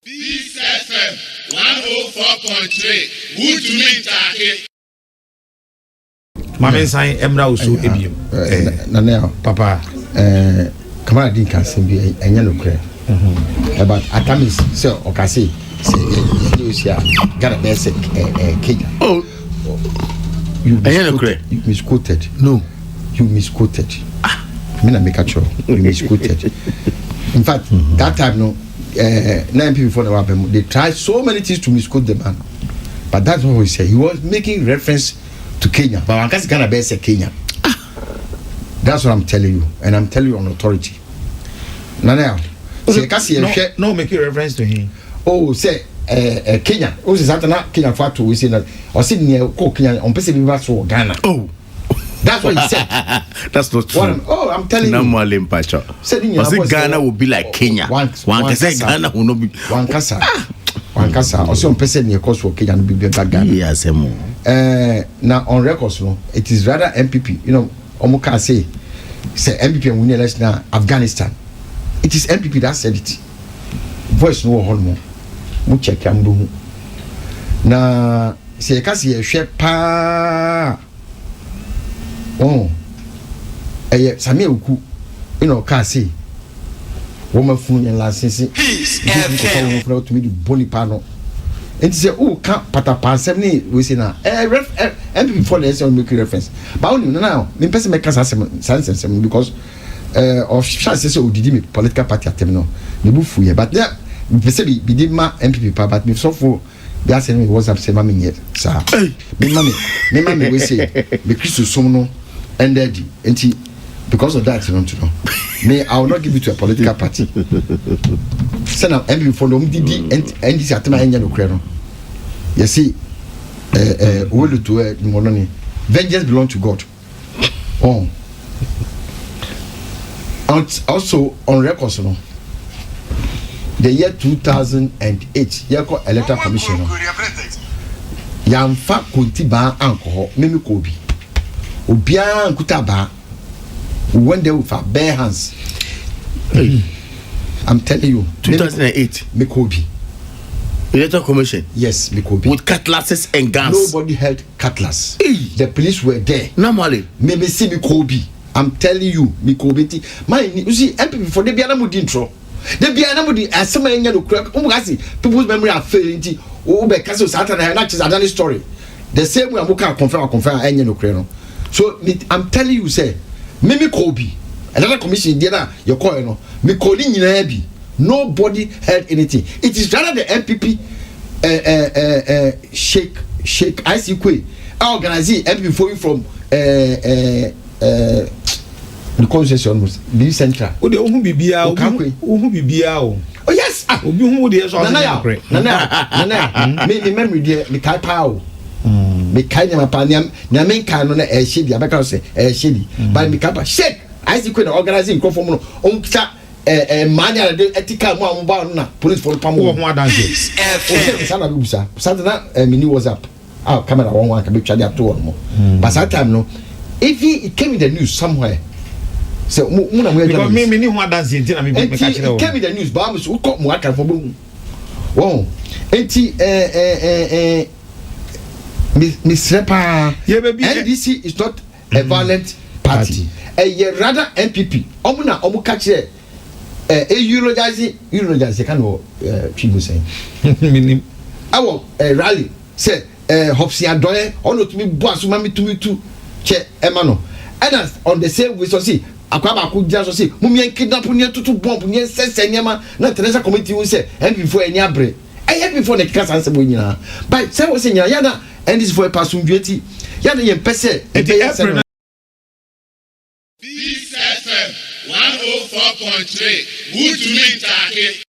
Peace FM 104.3. Good to meet you. Mama sign Emra Usu Ebio. Now, Papa. Kamara didn't cancel me and yellow crack. But I come is so Okasi say you got a basic cake. Oh, you misquoted. No, you misquoted. I mean, I make a show. You misquoted. In fact, that time, no, 9 people before the weapon, they tried so many things to misquote the man. But that's what we say. He was making reference to Kenya. But I can't get a basic Kenya. That's what I'm telling you. And I'm telling you on authority. Now, no, make a reference to him. Oh, say, Kenya. Oh, is that not Kenya for to say that? Or sitting near Kenya on Pacific River, Ghana. Oh. That's what he said. That's not true. I'm telling you. I think Ghana will be like Kenya. One can say Ghana will not be. One casa. Or some person near cost for Kenya will be better Ghana. Yes, now on records, no, it is rather MPP. You know, Omuka say MPP and winning election now Afghanistan. It is MPP that said it. Voice no hormone. Mu check am na say kasi e hwe pa. Oh, Samia Uku, you know, Cassie. Woman phone and license. Peace, to me the Bonipano. And say, oh, can't pata 70 we say now. And before the SL make reference. But only now, me person make sense because of chances of the political party at terminal. Me bufu ye, but there, me say be did ma MPP but me so for. They are saying what's up, say, mammy, yet, sir. Me mammy, we say, be Christo Sono and daddy, and because of that, you want to know. May I will not give it to a political party. Send up MPP for Lomdidi and this at my engine of Crano. You see, will to Mononi. Vengeance belongs to God. Oh, also on records, no. The year 2008, Yako Electoral Commission. Yamfa Kuntiba alcohol, Mimi Kobi. Obian Kutaba. We went there with our bare hands. I'm telling you. 2008. Mikobi. Electoral Commission? Yes, Mikobi. With cutlasses and guns. Nobody held cutlass. The police were there. Normally. Maybe see Mikobi. I'm telling you, Mikobi. You see, MPP for the Bianamu intro. The Bianamudi as some man no crack. People's memory are failing. Ube Castle Saturday and not a story. The same way I confirm any no crano. So I'm telling you, say, Mimi Kobe, another commission dinner, your call no, me calling in Abby. Nobody heard anything. It is rather the MPP Sheikh ICQ organizing MPP for you from the concession was the central. Oh, the who be who be oh yes, who the Nana, me memory dear, me kai pow. Me kai my panium, Namen can on a shady, I better say a shady, but me kappa shake. I see queen organizing conform on mania ethical one police for Pamu one dances. Saturday, mini was up. Our camera one can be charged up to one more. But that time, no, if he came in the news somewhere. So, Muna, we are many one dancing. Came in the news, Bamus, who caught Mwaka for boom. Whoa, Miss Repa, NDC is not a violent party. A rather MPP. Omuna, Omukache, a Eurojazi, can people saying. Our rally said, Hopsy and Doye, or not to me, boss, mammy to me too, Che Emano. And on the same we shall see. Akwaba ku dia so say mumien kidnap ne tutu bomb ne sese nyama na Teresa committee we say and before any abre eh before the kasa ansem nyina but say we say nyina ya na and this for pasum duty ya na yem pese e be FM 104.3 good to meet you.